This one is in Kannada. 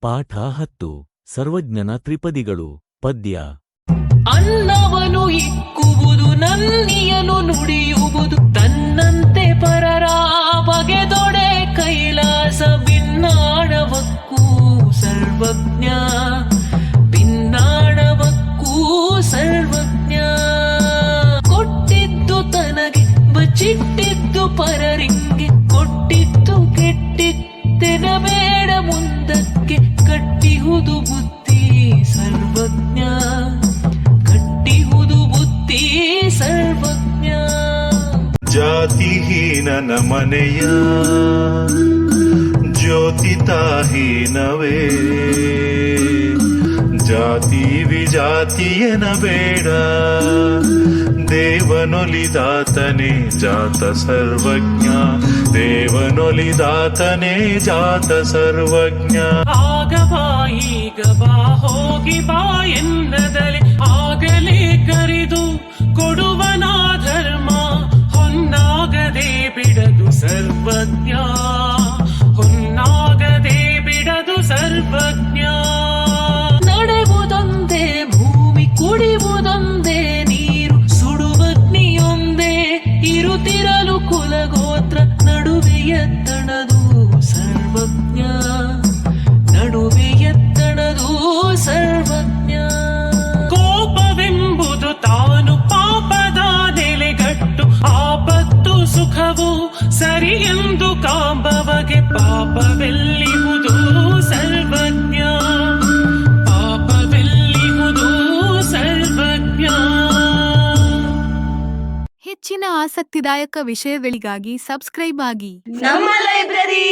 ಪಾಠ 10 ಸರ್ವಜ್ಞನ ತ್ರಿಪದಿಗಳು ಪದ್ಯ. ಅನ್ನವನು ಇಕ್ಕುವುದು ನನ್ನಿಯನು ನುಡಿಯುವುದು ತನ್ನಂತೆ ಪರರ ಬಗೆದೊಡೆ ಕೈಲಾಸ ಭಿನ್ನಾಡವಕ್ಕೂ ಸರ್ವಜ್ಞ ಭಿನ್ನಾಡವಕ್ಕೂ ಸರ್ವಜ್ಞ. ಕೊಟ್ಟಿದ್ದು ತನಗೆ ಬಚ್ಚಿಟ್ಟಿದ್ದು ಪರರಿಂಗೆ ಕೊಟ್ಟಿದ್ದು ಕೆಟ್ಟಿತ್ತೆನಬೇಡ ಮುಂದಕ್ಕೆ ಕಟ್ಟಿಹುದು ಬುದ್ಧಿ ಸರ್ವಜ್ಞ ಕಟ್ಟಿಹುದು ಬುದ್ಧಿ ಸರ್ವಜ್ಞ. ಜಾತಿಹೀನನ ಮನೆಯ ಜ್ಯೋತಿತಾಹೀನವೇ ಜಾತಿ ವಿಜಾತಿಯನ ಬೇಡ ದೇವನೊಲಿದಾತನೇ ಜಾತ ಸರ್ವಜ್ಞ ದೇವನೊಲಿದಾತನೇ ಜಾತ ಸರ್ವಜ್ಞ. ಆಗ ಬಾ ಈಗ ಬಾ ಹೋಗಿ ಬಾ ಎನ್ನದಲೆ ಆಗಲೇ ಕರೆದು ಕೊಡುವನ ಧರ್ಮ ಹೊನ್ನಾಗದೆ ಬಿಡದು ಸರ್ವಜ್ಞ ಹೊನ್ನಾಗದೆ ಬಿಡದು ಸರ್ವಜ್ಞ. ನಡೆವುದೊಂದೇ ಭೂಮಿ ಕುಡಿಯುವುದೊಂದೇ ನೀರು ಸುಡುವಗ್ನಿಯೊಂದೇ ಇರುತ್ತಿರಲು ಕುಲಗೋತ್ರ ನಡುವೆ ಎತ್ತಣದು ಸರ್ವಜ್ಞ ನಡುವೆ ಎತ್ತಣದು ಸರ್ವಜ್ಞ. ಕೋಪವೆಂಬುದು ತಾನು ಪಾಪದ ನೆಲೆಗಟ್ಟು ಆಪತ್ತು ಸುಖವು ಸರಿ ಎಂದು ಕಾಂಬವಗೆ ಪಾಪವೆಲ್ಲಿಹುದು ಸರ್ವಜ್ಞ ಪಾಪವೆಲ್ಲಿಹುದು ಸರ್ವಜ್ಞ. ಹೆಚ್ಚಿನ ಆಸಕ್ತಿದಾಯಕ ವಿಷಯಗಳಿಗಾಗಿ ಸಬ್ಸ್ಕ್ರೈಬ್ ಆಗಿ ನಮ್ಮ ಲೈಬ್ರರಿ.